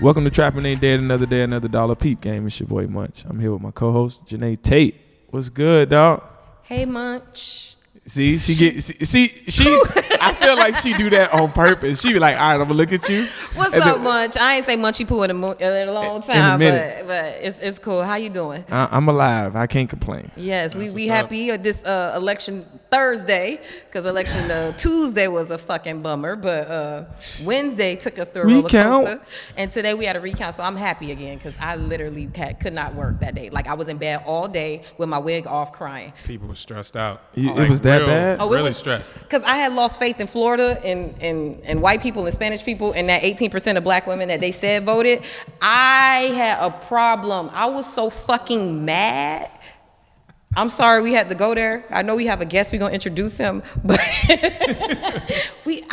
Welcome to Trapping Ain't Dead, another day, another dollar peep game. It's your boy Munch. I'm here with my co-host Janae Tate. What's good, dog? Hey, Munch. See, she I feel like she do that on purpose. She be like, all right, I'm gonna look at you. What's up, Munch? I ain't say Munchy Poo in a long time, but it's cool. How you doing? I'm alive. I can't complain. Yes, we happy this election Thursday, because election Tuesday was a fucking bummer, but Wednesday took us through a roller coaster, and today we had a recount, so I'm happy again, because I literally could not work that day. Like, I was in bed all day with my wig off crying. People were stressed out. It was that bad? Oh, really stressed. Because I had lost faith in Florida and white people and Spanish people, and that 18% of black women that they said voted. I had a problem. I was so fucking mad. I'm sorry we had to go there. I know we have a guest. We're going to introduce him. But and we did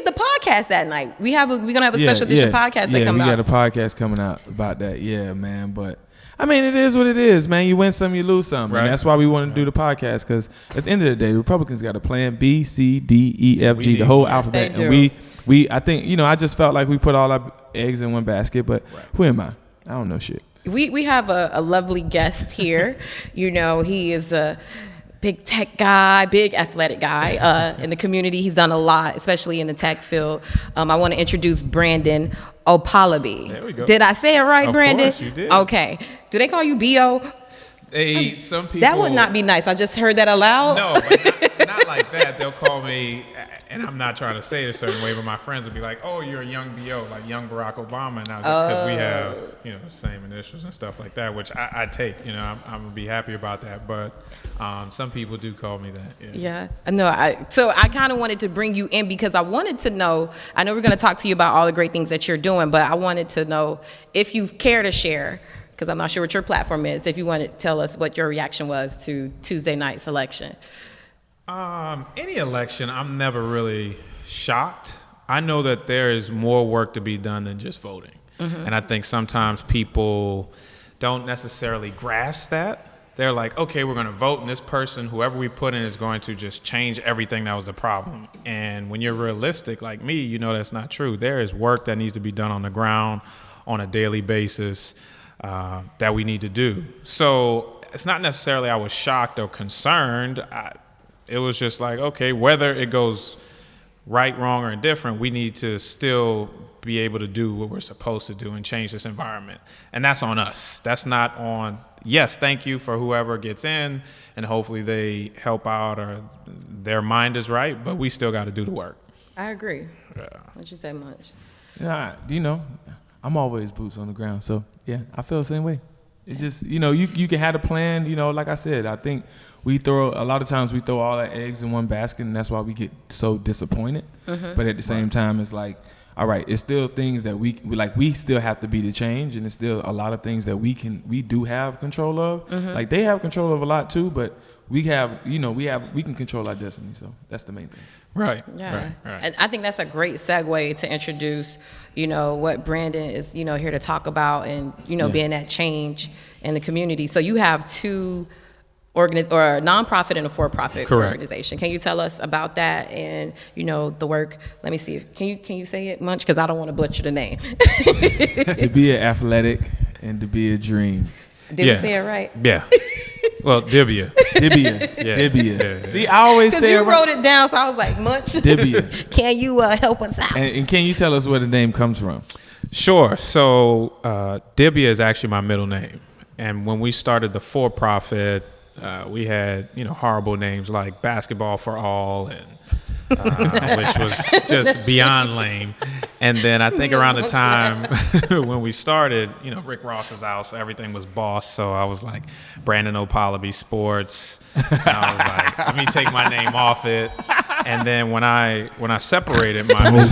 the podcast that night. We're going to have a special edition podcast that comes out. Yeah, we got a podcast coming out about that. Yeah, man. But, I mean, it is what it is, man. You win some, you lose some. Right. And that's why we want to do the podcast, because at the end of the day, the Republicans got a plan B, C, D, E, F, G, the whole alphabet. And I think, I just felt like we put all our eggs in one basket. But who am I? I don't know shit. We have a lovely guest here. He is a big tech guy, big athletic guy in the community. He's done a lot, especially in the tech field. I want to introduce Brandon Okpalobi. There we go. Did I say it right, of Brandon? Of course you did. Okay. Do they call you B.O.? Some people. That would not be nice. I just heard that aloud. No, but not like that. They'll call me, and I'm not trying to say it a certain way, but my friends will be like, "Oh, you're a young B.O., like young Barack Obama," and I was like, because we have, the same initials and stuff like that, which I take. I'm gonna be happy about that. But some people do call me that. Yeah. No. So I kind of wanted to bring you in because I wanted to know. I know we're gonna talk to you about all the great things that you're doing, but I wanted to know if you care to share. Because I'm not sure what your platform is, if you want to tell us what your reaction was to Tuesday night's election. Any election, I'm never really shocked. I know that there is more work to be done than just voting. Mm-hmm. And I think sometimes people don't necessarily grasp that. They're like, okay, we're going to vote, and this person, whoever we put in, is going to just change everything that was the problem. And when you're realistic like me, that's not true. There is work that needs to be done on the ground on a daily basis. That we need to do. So it's not necessarily I was shocked or concerned. It was just like, okay, whether it goes right, wrong, or indifferent, we need to still be able to do what we're supposed to do and change this environment. And that's on us. That's not on, yes, thank you for whoever gets in, and hopefully they help out or their mind is right, but we still got to do the work. I agree. Yeah. What you say, Munch? Yeah, I'm always boots on the ground, so yeah, I feel the same way. It's just, you can have a plan, like I said, I think a lot of times we throw all our eggs in one basket, and that's why we get so disappointed. Mm-hmm. But at the same time, it's like, all right, it's still things that we still have to be the change, and it's still a lot of things that we do have control of. Mm-hmm. Like, they have control of a lot too, but we can control our destiny, so that's the main thing. Right. Yeah. Right. And I think that's a great segue to introduce, what Brandon is, here to talk about, and, being that change in the community. So you have two or a nonprofit and a for-profit organization. Can you tell us about that and, the work? Let me see. Can you say it, Munch? Because I don't want to butcher the name. Dibia Athletic and Dibia Dream. Did we say it right? Yeah. Well, Dibia. Dibia. See, I always say it right. Because you wrote it down, so I was like, Munch. Dibia. Can you help us out? And can you tell us where the name comes from? Sure. So Dibia is actually my middle name. And when we started the for-profit, we had, horrible names like Basketball for All, and which was just beyond lame. And then I think around the time when we started, Rick Ross was out, so everything was boss. So I was like, Brandon Okpalobi Sports. And I was like, let me take my name off it. And then when I separated my I'm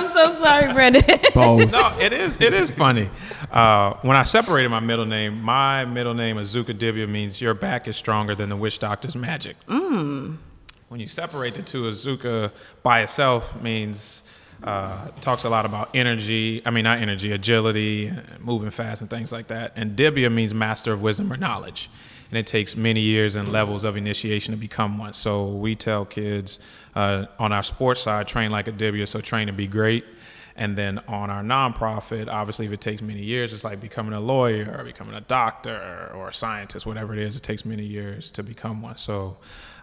so sorry, Brandon. Boss. No, it is funny. When I separated my middle name Azuka Dibia means your back is stronger than the witch doctor's magic. When you separate the two, Azuka by itself means talks a lot about agility, moving fast and things like that. And Dibia means master of wisdom or knowledge. And it takes many years and levels of initiation to become one. So we tell kids on our sports side, train like a Dibia, so train to be great. And then on our nonprofit, obviously, if it takes many years, it's like becoming a lawyer or becoming a doctor or a scientist, whatever it is. It takes many years to become one. So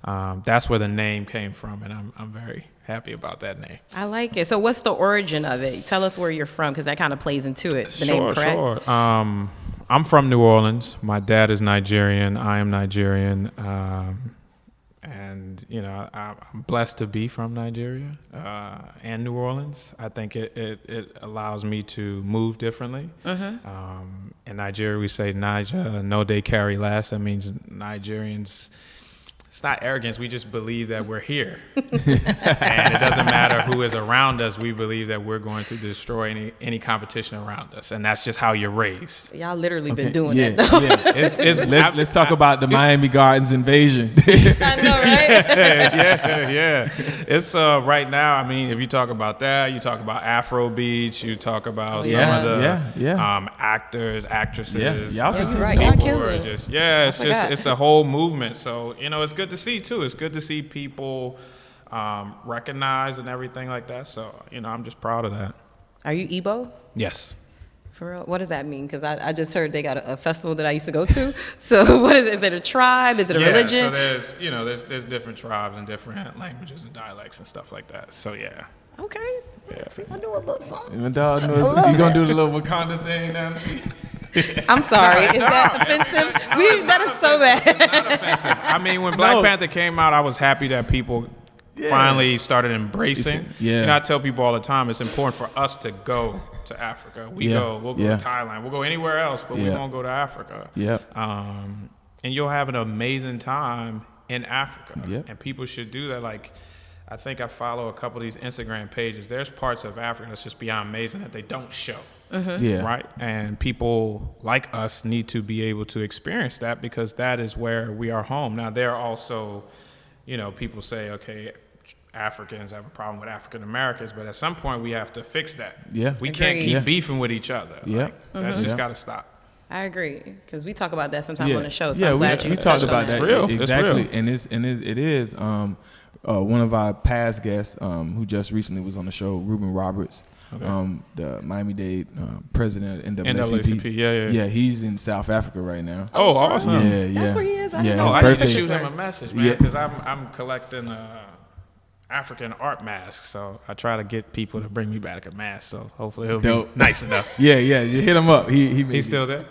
that's where the name came from, and I'm very happy about that name. I like it. So what's the origin of it? Tell us where you're from, because that kind of plays into it. The name, correct? Sure. I'm from New Orleans. My dad is Nigerian. I am Nigerian. And, you know, I'm blessed to be from Nigeria and New Orleans. I think it allows me to move differently. In Nigeria, we say Naija, no they carry last. That means Nigerians, it's not arrogance. We just believe that we're here. And it doesn't matter who is around us. We believe that we're going to destroy any competition around us. And that's just how you're raised. Y'all literally been doing that, though. Let's talk about the Miami Gardens invasion. I know, right? Yeah. It's right now, I mean, if you talk about that, you talk about Afro Beach, you talk about some of the actors, actresses. Y'all can right. Y'all killing it. It's a whole movement. So, you know, it's good to see too. It's good to see people recognize and everything like that. So, you know, I'm just proud of that. Are you Igbo? Yes. For real? What does that mean? Because I just heard they got a festival that I used to go to. So what is it? Is it a tribe? Is it a religion? So there's different tribes and different languages and dialects and stuff like that. So yeah. Okay. Yeah. See, I do a little something. You gonna do the little Wakanda thing now? I'm sorry. Is that offensive? That is so bad. It's not offensive. I mean, when Black Panther came out, I was happy that people finally started embracing. You know, I tell people all the time, it's important for us to go to Africa. We'll go to Thailand. We'll go anywhere else, but we won't go to Africa. And you'll have an amazing time in Africa. And people should do that. Like, I think I follow a couple of these Instagram pages. There's parts of Africa that's just beyond amazing that they don't show. Right? And people like us need to be able to experience that, because that is where we are home. Now, there are also, you know, people say, okay, Africans have a problem with African Americans, but at some point we have to fix that. We can't keep beefing with each other. That's just got to stop. I agree, because we talk about that sometimes on the show. So I'm glad we talked about that. Real. Exactly, and it is one of our past guests who just recently was on the show, Ruben Roberts. The Miami-Dade president of NAACP. Yeah, he's in South Africa right now. Oh, awesome. Yeah. That's where he is. I need to shoot him a message, man, because I'm collecting African art masks, so I try to get people to bring me back a mask. So hopefully he'll be nice enough. You hit him up. He's still there.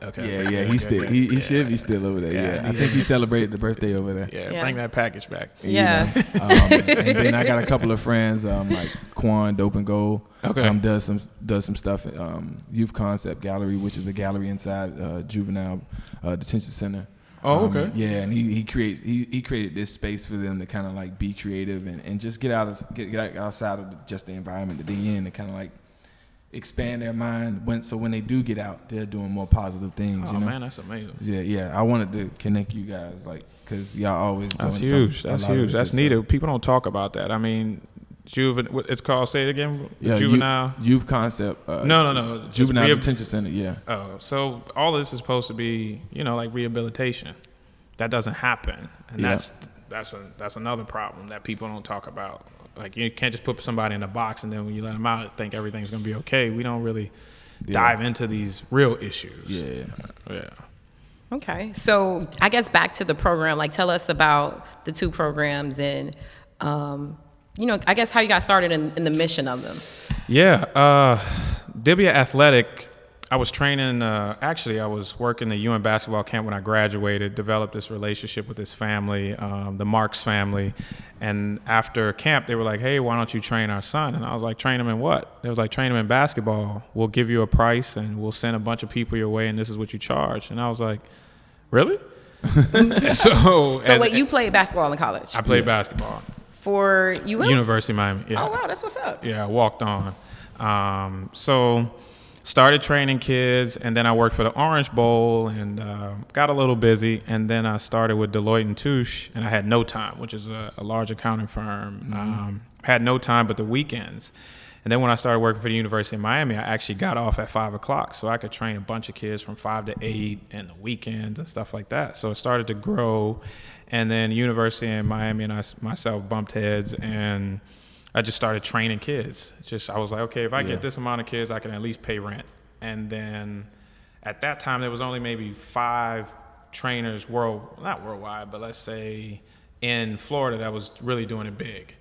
Okay. He should be still over there. I think he celebrated the birthday over there. Bring that package back. Yeah. And then I got a couple of friends like Quan Dope and Gold. Does some stuff at Youth Concept Gallery, which is a gallery inside juvenile detention center. And he created this space for them to kind of like be creative and just get outside of just the environment that they're in, and kind of like expand their mind. When they do get out, they're doing more positive things. You know? Man, that's amazing. I wanted to connect you guys, like, because y'all always doing that's huge. That's huge. That's needed. People don't talk about that. I mean, it's called, say it again, juvenile youth concept. No. Juvenile detention center. So all this is supposed to be, you know, like rehabilitation. That doesn't happen, and that's another problem that people don't talk about. Like, you can't just put somebody in a box and then when you let them out, think everything's going to be okay. We don't really dive into these real issues. Okay. So I guess back to the program, like, tell us about the two programs and, you know, I guess how you got started in the mission of them. Dibia Athletic, I was training, I was working the UN basketball camp when I graduated, developed this relationship with this family, the Marks family. And after camp, they were like, hey, why don't you train our son? And I was like, train him in what? They was like, train him in basketball. We'll give you a price and we'll send a bunch of people your way and this is what you charge. And I was like, really? So wait, you played basketball in college? I played basketball. For UN? University of Miami. Yeah. Oh, wow, that's what's up. Yeah, I walked on. So started training kids, and then I worked for the Orange Bowl and got a little busy. And then I started with Deloitte & Touche, and I had no time, which is a large accounting firm. Had no time but the weekends. And then when I started working for the University of Miami, I actually got off at 5 o'clock, so I could train a bunch of kids from 5 to 8 and the weekends and stuff like that. So it started to grow. And then University of Miami and myself bumped heads, and I just started training kids. I was like, okay, if I get this amount of kids, I can at least pay rent. And then at that time, there was only maybe 5 trainers not worldwide, but let's say in Florida that was really doing it big.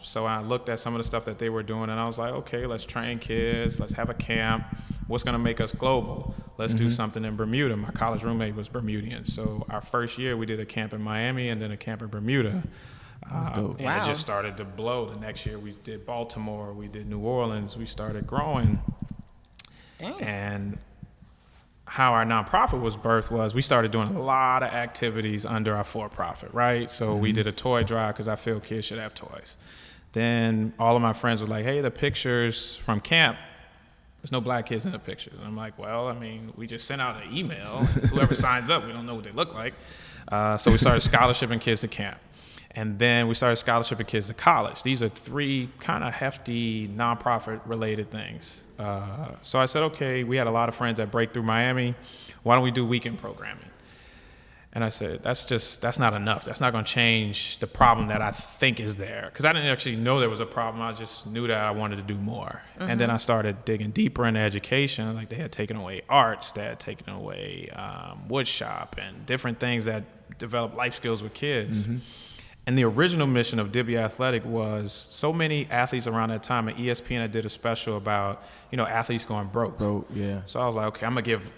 So I looked at some of the stuff that they were doing, and I was like, okay, let's train kids. Let's have a camp. What's going to make us global? Let's do something in Bermuda. My college roommate was Bermudian. So our first year, we did a camp in Miami and then a camp in Bermuda. That's dope. And it just started to blow. The next year, we did Baltimore. We did New Orleans. We started growing. Dang. And how our nonprofit was birthed was we started doing a lot of activities under our for-profit, right? So we did a toy drive because I feel kids should have toys. Then all of my friends were like, hey, the pictures from camp, there's no black kids in the pictures. And I'm like, well, I mean, we just sent out an email. Whoever signs up, we don't know what they look like. So we started scholarshiping kids to camp. And then we started scholarshiping kids to college. These are 3 kind of hefty nonprofit-related things. So I said, okay, we had a lot of friends at Breakthrough Miami. Why don't we do weekend programming? And I said, that's not enough. That's not going to change the problem that I think is there. Because I didn't actually know there was a problem. I just knew that I wanted to do more. And then I started digging deeper into education. Like they had taken away arts, they had taken away wood shop and different things that develop life skills with kids. And the original mission of Dibia Athletic was so many athletes around that time, and ESPN did a special about, athletes going broke. Yeah. So I was like, okay, I'm going to give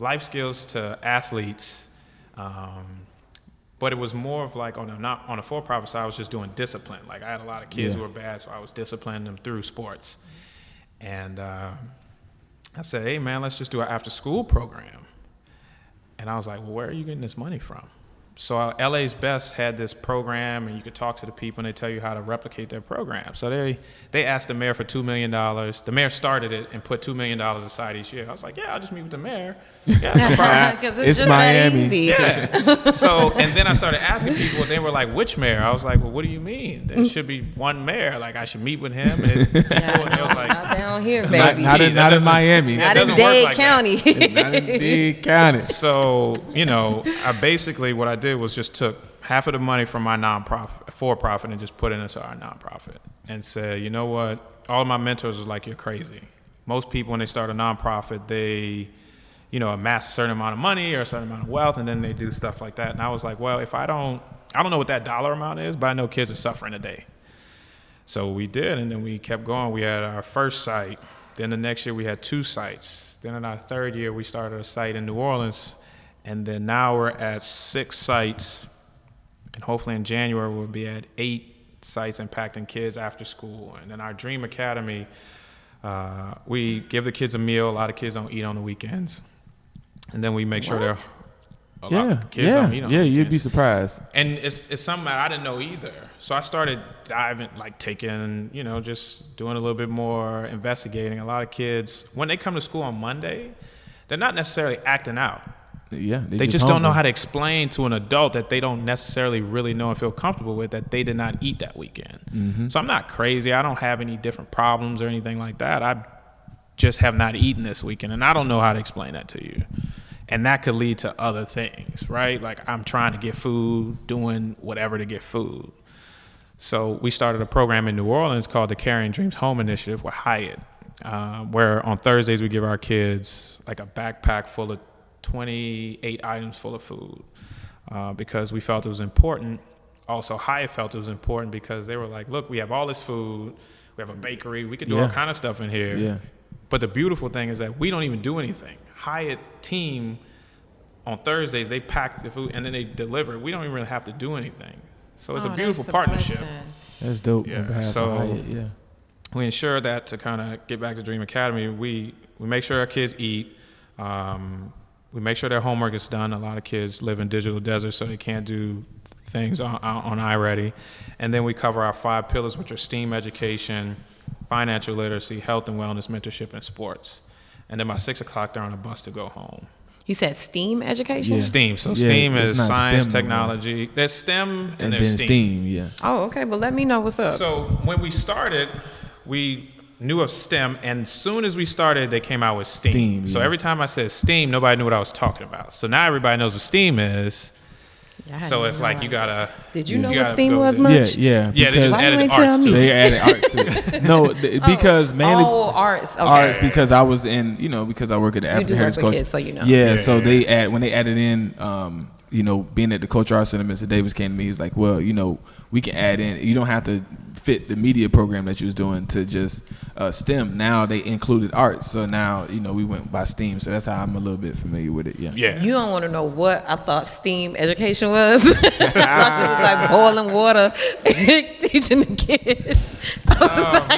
life skills to athletes. But it was more of like not on a for-profit side, I was just doing discipline. Like I had a lot of kids who were bad, so I was disciplining them through sports. And I said, hey, man, let's just do an after-school program. And I was like, well, where are you getting this money from? So LA's Best had this program, and you could talk to the people, and they tell you how to replicate their program. So they asked the mayor for $2 million. The mayor started it and put $2 million aside each year. I was like, yeah, I'll just meet with the mayor. Yeah, no problem. Because it's just Miami. that easy. Yeah. So, and then I started asking people, and they were like, which mayor? I was like, well, what do you mean? There should be one mayor. Like, I should meet with him. And they was like, not down here, baby. Not in Miami. Not in doesn't work Dade like County. Not in Dade County. So, I basically, what I did was just took half of the money from my nonprofit, for-profit, and just put it into our nonprofit and said, you know what? All of my mentors was like, you're crazy. Most people, when they start a nonprofit, they, amass a certain amount of money or a certain amount of wealth, and then they do stuff like that. And I was like, well, if I don't know what that dollar amount is, but I know kids are suffering today. So we did, and then we kept going. We had our first site. Then the next year we had 2 sites. Then in our third year, we started a site in New Orleans. And then now we're at 6 sites. And hopefully in January, we'll be at 8 sites impacting kids after school. And then our Dream Academy, we give the kids a meal. A lot of kids don't eat on the weekends. And then we make sure they're... A lot of kids don't eat on the weekends. You'd be surprised. And it's something that I didn't know either. So I started diving, taking, just doing a little bit more investigating. A lot of kids, when they come to school on Monday, they're not necessarily acting out. Yeah, they just don't know how to explain to an adult that they don't necessarily really know and feel comfortable with that they did not eat that weekend. So I'm not crazy. I don't have any different problems or anything like that. I just have not eaten this weekend, and I don't know how to explain that to you. And that could lead to other things, right? Like I'm trying to get food, doing whatever to get food. So we started a program in New Orleans called the Carrying Dreams Home Initiative with Hyatt, where on Thursdays we give our kids like a backpack full of 28 items full of food because we felt it was important. Also, Hyatt felt it was important because they were like, look, we have all this food. We have a bakery. We can do all kind of stuff in here. Yeah. But the beautiful thing is that we don't even do anything. Hyatt team, on Thursdays, they pack the food and then they deliver it. We don't even really have to do anything. So it's a beautiful partnership. That's dope. Yeah. So we ensure that to kind of get back to Dream Academy, we make sure our kids eat. We make sure their homework is done. A lot of kids live in digital deserts, so they can't do things on iReady. And then we cover our 5 pillars, which are STEAM education, financial literacy, health and wellness, mentorship, and sports. And then by 6 o'clock, they're on a bus to go home. You said STEAM education? Yeah. STEAM. So STEAM is science, STEM, technology. There's STEM and there's then STEAM. Yeah. Oh, okay. But let me know what's up. So when we started, we knew of STEM, and as soon as we started, they came out with STEAM. So every time I said STEAM, nobody knew what I was talking about. So now everybody knows what STEAM is. Yeah, So it's like you gotta. Did you know you what gotta STEAM go was with it. much? Yeah. Yeah, they just Why you added ain't arts tell to me? it. They added arts to it. No, because mainly arts. Okay. arts because I was in, because I work at the You African do work Heritage with Culture. kids, so you know. Yeah, Yeah, so yeah. when they added in, being at the Culture Arts Center, Mr. Davis came to me. He was like, well, we can add in. You don't have to fit the media program that you was doing to just STEM. Now they included arts, so now we went by STEAM. So that's how I'm a little bit familiar with it. Yeah. Yeah. You don't want to know what I thought STEAM education was. I thought it was like boiling water, teaching the kids. I was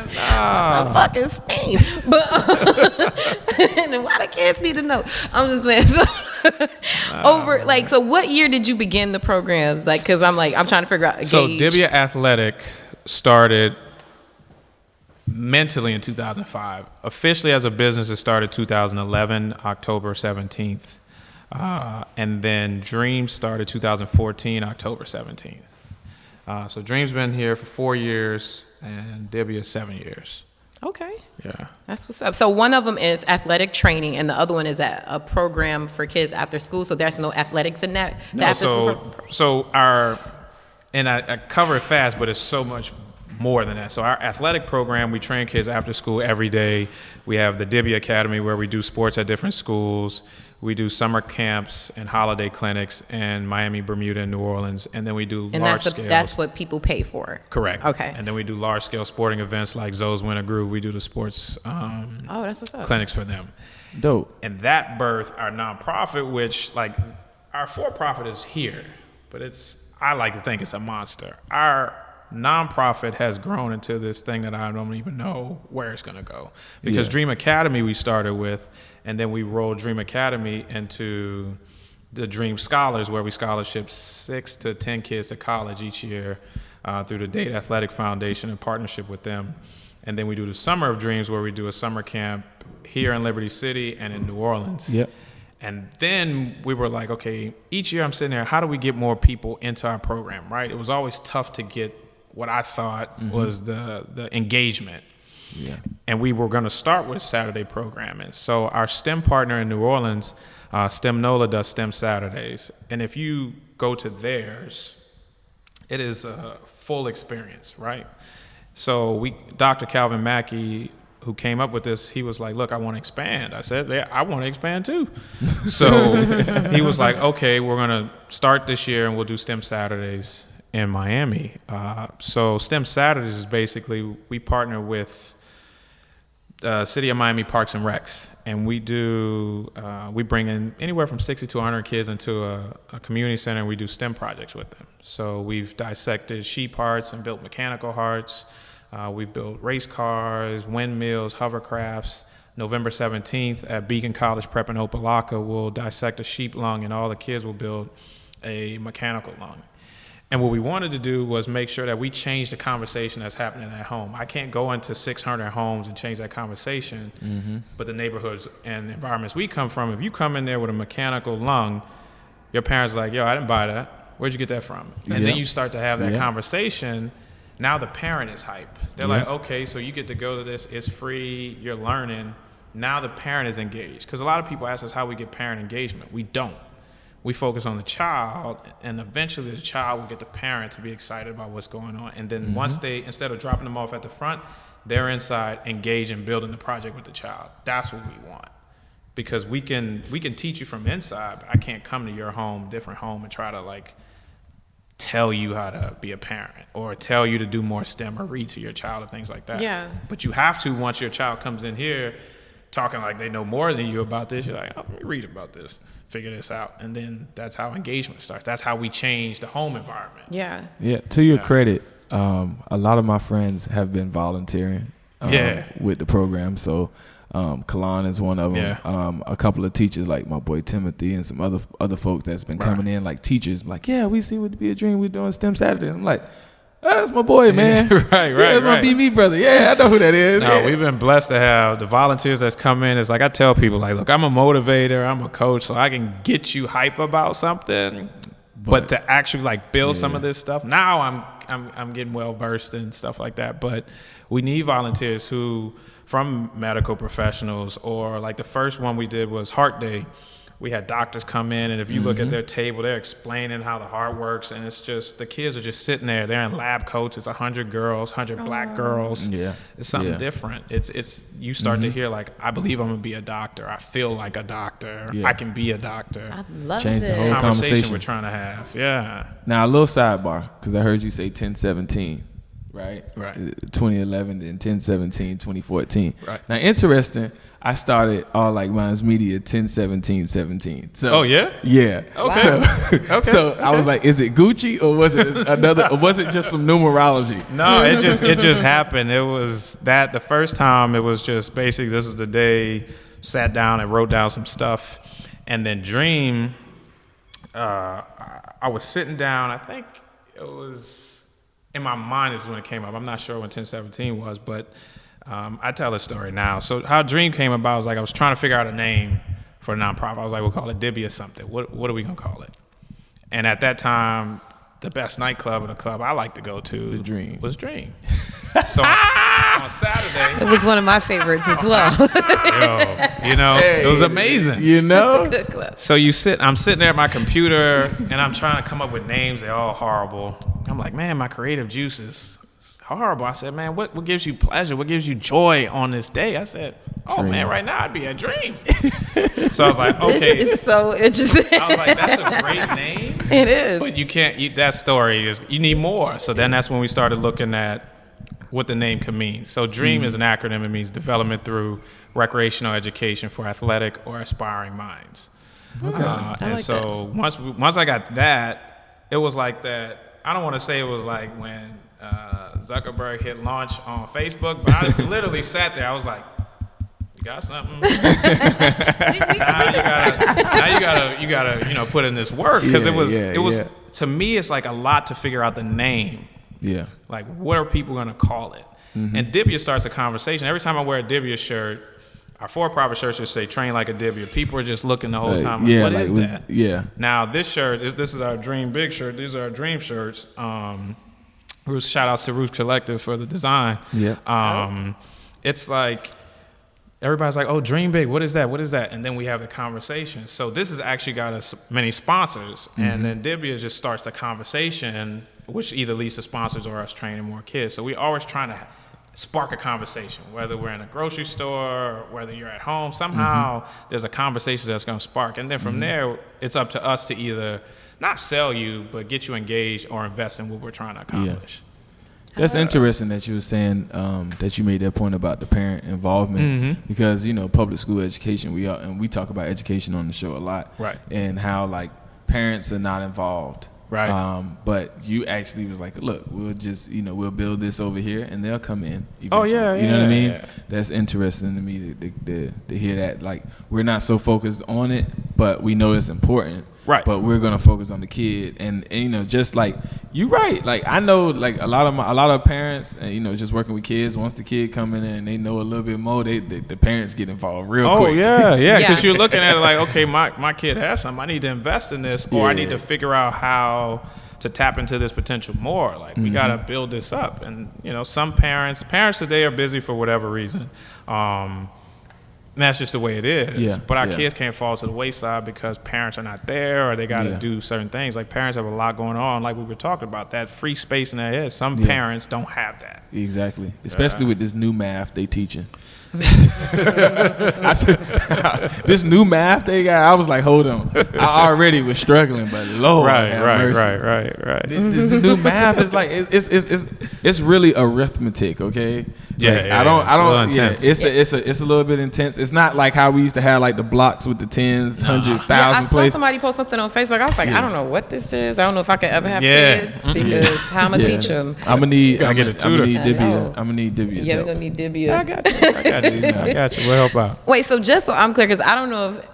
Man, the fuck is STEAM? But and why the kids need to know? I'm just saying. So what year did you begin the programs? Like, cause I'm trying to figure out a So gauge. Dibia Athletic started mentally in 2005. Officially as a business, it started 2011, October 17th. And then Dreams started 2014, October 17th. So Dreams been here for 4 years and Dibia 7 years. Okay. Yeah. That's what's up. So one of them is athletic training, and the other one is a program for kids after school. So there's no athletics in that. No, I cover it fast, but it's so much more than that. So our athletic program, we train kids after school every day. We have the Dibia Academy where we do sports at different schools. We do summer camps and holiday clinics in Miami, Bermuda, and New Orleans. And then we do large scale. That's what people pay for. Correct. Okay. And then we do large scale sporting events like Zoe's Winter Groove. We do the sports That's what's up. clinics for them. Dope. And that birthed our nonprofit, which our for-profit is here, but I like to think it's a monster. Our nonprofit has grown into this thing that I don't even know where it's going to go. Because Dream Academy we started with, and then we rolled Dream Academy into the Dream Scholars, where we scholarship 6 to 10 kids to college each year through the Dade Athletic Foundation in partnership with them. And then we do the Summer of Dreams, where we do a summer camp here in Liberty City and in New Orleans. Yep. And then we were like, okay, each year I'm sitting there, how do we get more people into our program, right? It was always tough to get what I thought was the engagement. Yeah. And we were going to start with Saturday programming. So our STEM partner in New Orleans, STEM NOLA, does STEM Saturdays. And if you go to theirs, it is a full experience, right? So Dr. Calvin Mackey, who came up with this, he was like, look, I want to expand. I said, yeah, I want to expand too. So he was like, okay, we're going to start this year and we'll do STEM Saturdays in Miami. So STEM Saturdays is basically, we partner with City of Miami Parks and Recs, and we bring in anywhere from 60 to 100 kids into a community center, and we do STEM projects with them. So we've dissected sheep hearts and built mechanical hearts. We've built race cars, windmills, hovercrafts. November 17th at Beacon College Prep in Opelika, we'll dissect a sheep lung, and all the kids will build a mechanical lung. And what we wanted to do was make sure that we change the conversation that's happening at home. I can't go into 600 homes and change that conversation, but the neighborhoods and environments we come from, if you come in there with a mechanical lung, your parents are like, yo, I didn't buy that. Where'd you get that from? And then you start to have that conversation. Now the parent is hype. They're like, okay, so you get to go to this. It's free. You're learning. Now the parent is engaged. Because a lot of people ask us how we get parent engagement. We don't. We focus on the child, and eventually the child will get the parent to be excited about what's going on. And then once instead of dropping them off at the front, they're inside engaged in building the project with the child. That's what we want. Because we can teach you from inside, but I can't come to your home, different home, and try to tell you how to be a parent or tell you to do more STEM or read to your child or things like that. Yeah. But you have to, once your child comes in here talking like they know more than you about this, you're like, oh, let me read about this, figure this out. And then that's how engagement starts. That's how we change the home environment. Yeah. Yeah. To your credit, a lot of my friends have been volunteering with the program. So Kalan is one of them. Yeah. A couple of teachers like my boy Timothy and some other folks that's been coming in, like teachers, like, yeah, we see what to be a dream. We're doing STEM Saturday. I'm like, that's my boy, man. right. That's my BB brother. Yeah, I know who that is. No, we've been blessed to have the volunteers that's come in. It's like I tell people, like, look, I'm a motivator, I'm a coach, so I can get you hype about something. But to actually build some of this stuff, now I'm getting well versed in stuff like that. But we need volunteers from medical professionals, or the first one we did was Heart Day, we had doctors come in, and if you look at their table, they're explaining how the heart works, and it's just the kids are just sitting there. They're in lab coats. It's 100 girls, 100 black girls. Yeah, it's something different. It's you start to hear like, I believe I'm gonna be a doctor. I feel like a doctor. I can be a doctor. I love Change the it. whole conversation we're trying to have. Yeah. Now a little sidebar, because I heard you say 1017, right? Right. 2011, then 1017, 2014. Right. Now interesting. I started All Like Mine's Media 1017. So Oh yeah. yeah. Okay. So, so I was like, is it Gucci or was it another? Or was it just some numerology? No, it just happened. It was that the first time it was just basically this was the day, sat down and wrote down some stuff, and then Dream. I was sitting down. I think it was in my mind is when it came up. I'm not sure when 1017 was, but. I tell a story now. So how Dream came about was like I was trying to figure out a name for a nonprofit. I was like, we'll call it Dibia something. What are we gonna call it? And at that time, the best nightclub or the club I like to go to was Dream. So on Saturday, It was one of my favorites as well. it was amazing. It's a good club. So I'm sitting there at my computer and I'm trying to come up with names. They're all horrible. I'm like, man, my creative juices. Horrible. I said, man, what gives you pleasure? What gives you joy on this day? I said, Dream. Man, right now I'd be a Dream. So I was like, okay. This is so interesting. I was like, that's a great name. It is. But you can't, that story is, you need more. So then that's when we started looking at what the name could mean. So Dream is an acronym. It means development through recreational education for athletic or aspiring minds. Okay. And so once I got that, it was like that. I don't want to say it was like when Zuckerberg hit launch on Facebook, but I literally sat there. I was like, "You got something? now you gotta put in this work because it was to me it's like a lot to figure out the name. Yeah. Like what are people gonna call it? And Dibia starts a conversation every time I wear a Dibia shirt. Our for-profit shirts just say "Train like a Dibia." People are just looking the whole time. Like, what is that? Yeah. Now this shirt this is our Dream Big shirt. These are our Dream shirts. Shout outs to Roots Collective for the design. Yeah. It's like everybody's like, "Oh, Dream Big. What is that? What is that?" And then we have the conversation. So this has actually got us many sponsors, and then Dibia just starts the conversation, which either leads to sponsors or us training more kids. So we always trying to spark a conversation, whether we're in a grocery store or whether you're at home. Somehow there's a conversation that's going to spark, and then from there, it's up to us to either not sell you, but get you engaged or invest in what we're trying to accomplish. Yeah. That's interesting that you were saying that you made that point about the parent involvement because public school education we talk about education on the show a lot, right? And how like parents are not involved, right? But you actually was like, look, we'll just we'll build this over here and they'll come in eventually. Oh yeah, you know what I mean? Yeah. That's interesting to me to hear that. Like we're not so focused on it, but we know it's important. Right. But we're gonna focus on the kid, and just like you're right. Like I know, like a lot of parents, and just working with kids. Once the kid come in and they know a little bit more, the parents get involved real quick. Oh yeah, because you're looking at it like, okay, my kid has something. I need to invest in this, or I need to figure out how to tap into this potential more. Like we gotta build this up, and some parents today are busy for whatever reason. And that's just the way it is. Yeah, but our kids can't fall to the wayside because parents are not there or they got to do certain things. Like parents have a lot going on. Like we were talking about, that free space in their head. Some parents don't have that. Exactly. Especially with this new math they teaching. This new math they got, I was like, hold on. I already was struggling, but Lord have mercy. Right. This new math is like it's really arithmetic, okay? Yeah, I don't. It's It's a little bit intense. It's not like how we used to have like the blocks with the tens, hundreds, I thousands. saw somebody post something on Facebook. I was like, I don't know what this is. I don't know if I could ever have kids because how I'm gonna teach them. I'm gonna need. Gotta get a tutor. I'm gonna need Dibia. Yeah, we're gonna need Dibia. I got you. We'll help out. Wait, so just so I'm clear, because I don't know if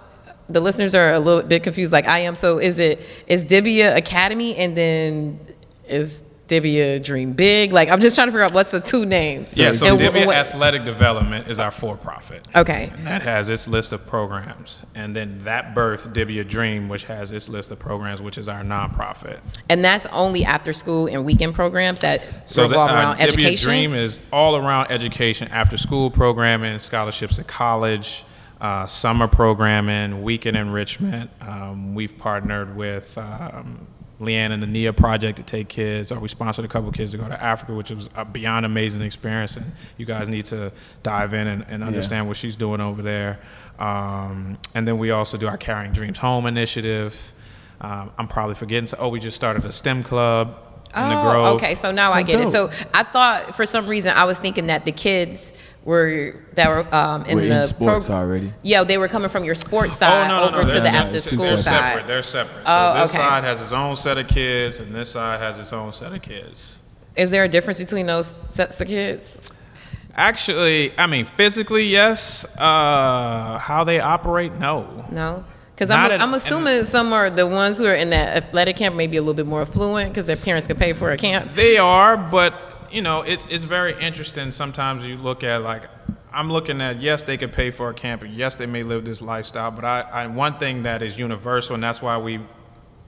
the listeners are a little bit confused like I am. So is Dibia Academy and then is Dibia Dream Big? Like I'm just trying to figure out what's the two names. So Dibia Athletic Development is our for-profit. Okay. And that has its list of programs. And then that birthed Dibia Dream, which has its list of programs, which is our nonprofit. And that's only after school and weekend programs that revolve around Dibia education? Dream is all around education, after school programming, scholarships at college, summer programming, weekend enrichment. We've partnered with Leanne and the NIA Project to take kids, or we sponsored a couple kids to go to Africa, which was a beyond amazing experience. And you guys need to dive in and understand what she's doing over there. And then we also do our Carrying Dreams Home initiative. I'm probably forgetting. We just started a STEM club in the Grove. Okay. So now I get it. So I thought for some reason I was thinking that the kids were in sports already. Yeah, they were coming from your sports side over to the after school side. They're separate. Oh, so this side has its own set of kids, and this side has its own set of kids. Is there a difference between those sets of kids? Actually, I mean, physically, yes. How they operate, no. No? Because I'm assuming some are the ones who are in that athletic camp maybe a little bit more affluent because their parents can pay for a camp. They are, but it's very interesting. Sometimes you look at, like, I'm looking at, yes, they could pay for a camp, and yes, they may live this lifestyle, but I one thing that is universal, and that's why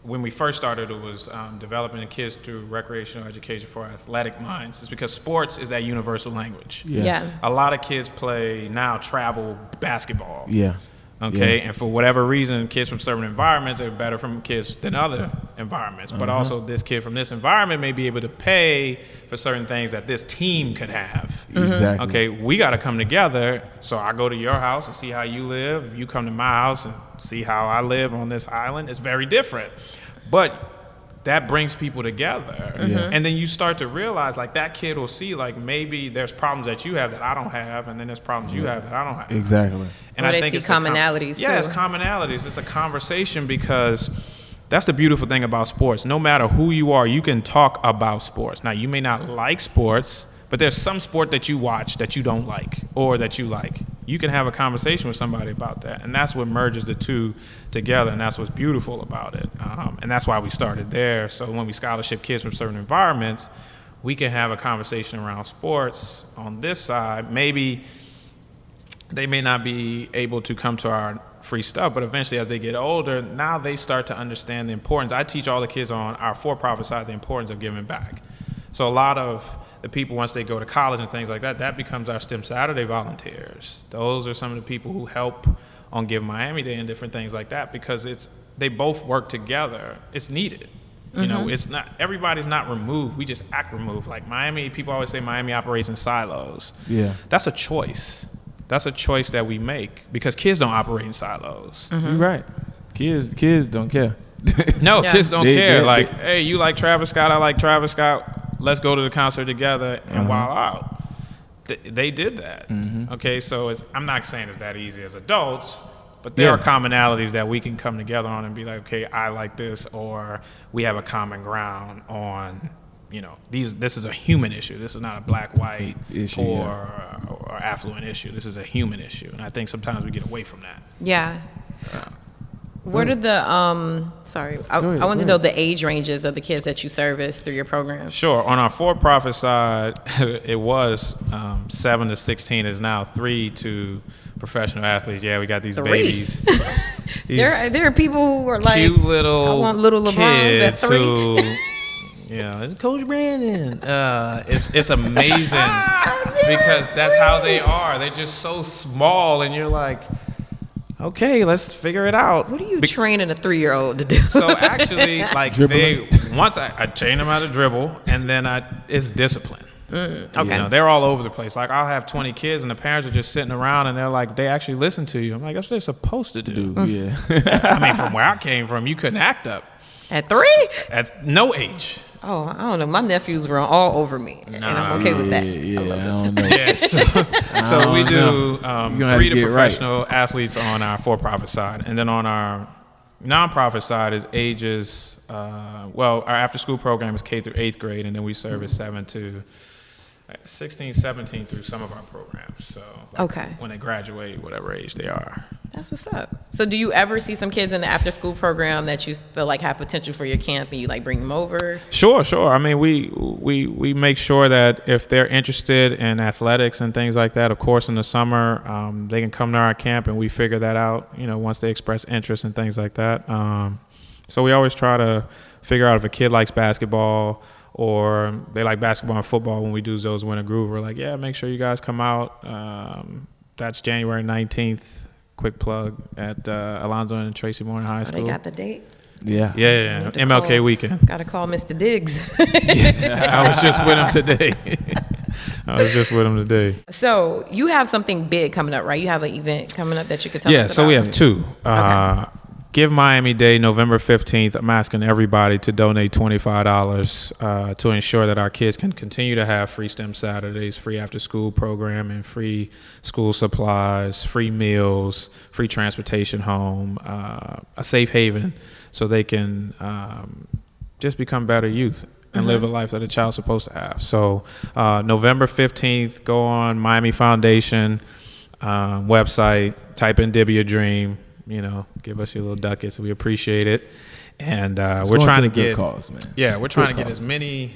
when we first started, it was developing the kids through recreational education for athletic minds. It's because sports is that universal language. Yeah. A lot of kids play now travel basketball. Yeah. Okay, and for whatever reason, kids from certain environments are better from kids than other environments. But also, this kid from this environment may be able to pay for certain things that this team could have. Exactly. Okay, we got to come together. So I go to your house and see how you live. You come to my house and see how I live on this island. It's very different, but that brings people together. And then you start to realize, like, that kid will see, like, maybe there's problems that you have that I don't have, and then there's problems you have that I don't have. Exactly. And or I they think see it's commonalities, too. it's commonalities. It's a conversation, because that's the beautiful thing about sports. No matter who you are, you can talk about sports. Now, you may not like sports, but there's some sport that you watch that you don't like or that you like. You can have a conversation with somebody about that. And that's what merges the two together, and that's what's beautiful about it. And that's why we started there. So when we scholarship kids from certain environments, we can have a conversation around sports on this side. Maybe they may not be able to come to our free stuff, but eventually as they get older, now they start to understand the importance. I teach all the kids on our for-profit side the importance of giving back. So a lot of the people, once they go to college and things like that, that becomes our STEM Saturday volunteers. Those are some of the people who help on Give Miami Day and different things like that, because they both work together. It's needed. You know, it's not, everybody's not removed. We just act removed. Like Miami, people always say Miami operates in silos. Yeah. That's a choice. That's a choice that we make, because kids don't operate in silos. You're right. Kids don't care. No, Yeah. kids don't care. Hey, you like Travis Scott, I like Travis Scott. Let's go to the concert together and wild out. They did that. Okay, so I'm not saying it's that easy as adults, but there are commonalities that we can come together on and be like, okay, I like this, or we have a common ground on, this is a human issue. This is not a black-white issue, or affluent issue. This is a human issue, and I think sometimes we get away from that. Yeah. What are the I wanted to know the age ranges of the kids that you service through your program. Sure. On our for-profit side, it was 7 to 16. Is now 3 to professional athletes. Yeah, we got these 3. babies. There are people who are like, cute little I want little LeBrons at 3. Who, it's Coach Brandon. It's amazing because that's how they are. They're just so small, and you're like, okay, let's figure it out. What are you training a 3-year-old to do? So actually, like once I train them how to dribble, and then it's discipline. Okay. They're all over the place. Like, I'll have 20 kids, and the parents are just sitting around, and they're like, they actually listen to you. I'm like, that's what they're supposed to do. Yeah. I mean, from where I came from, you couldn't act up. At 3? At no age. Oh, I don't know. My nephews were all over me, and I'm okay with that. Yeah, I don't know. Yes. So we do 3 to professional right. athletes on our for-profit side. And then on our nonprofit side is ages, our after-school program is K through 8th grade, and then we service 7 to 16, 17 through some of our programs. So when they graduate, whatever age they are. That's what's up. So do you ever see some kids in the after-school program that you feel like have potential for your camp, and you like bring them over? Sure. I mean, we make sure that if they're interested in athletics and things like that, of course, in the summer, they can come to our camp, and we figure that out, once they express interest and things like that. So we always try to figure out if a kid likes basketball or they like basketball and football. When we do those Winter Groove, we're like, yeah, make sure you guys come out. That's January 19th. quick plug at Alonzo and Tracy Morgan High School. They got the date. Yeah. Yeah. MLK weekend. Got to call Mr. Diggs. I was just with him today. So you have something big coming up, right? You have an event coming up that you could tell us about. Yeah, so we have two. Okay. Give Miami Day, November 15th. I'm asking everybody to donate $25 to ensure that our kids can continue to have free STEM Saturdays, free after-school programming, free school supplies, free meals, free transportation home, a safe haven, so they can just become better youth and live a life that a child's supposed to have. So November 15th, go on Miami Foundation website, type in Dibia Dream. Give us your little ducats. We appreciate it. And we're trying to get cause, man. Yeah, we're trying to get as many.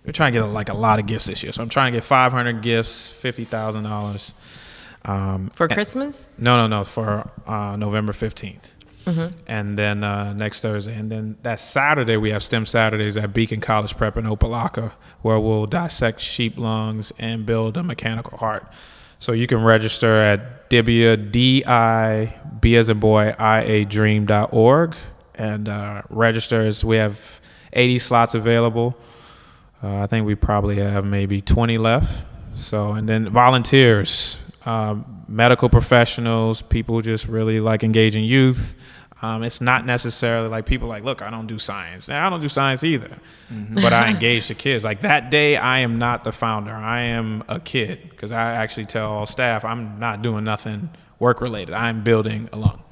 We're trying to get like a lot of gifts this year. So I'm trying to get 500 gifts, $50,000 for Christmas. No, for November 15th. And then next Thursday, and then that Saturday we have STEM Saturdays at Beacon College Prep in Opelika, where we'll dissect sheep lungs and build a mechanical heart. So you can register at Dibia, D-I-B as a boy, I-A dream.org, and registers. We have 80 slots available. I think we probably have maybe 20 left. So, and then volunteers, medical professionals, people who just really like engaging youth. It's not necessarily like people like, look, I don't do science. Now, I don't do science either, but I engage the kids. Like that day, I am not the founder. I am a kid, because I actually tell all staff I'm not doing nothing work related. I'm building alone.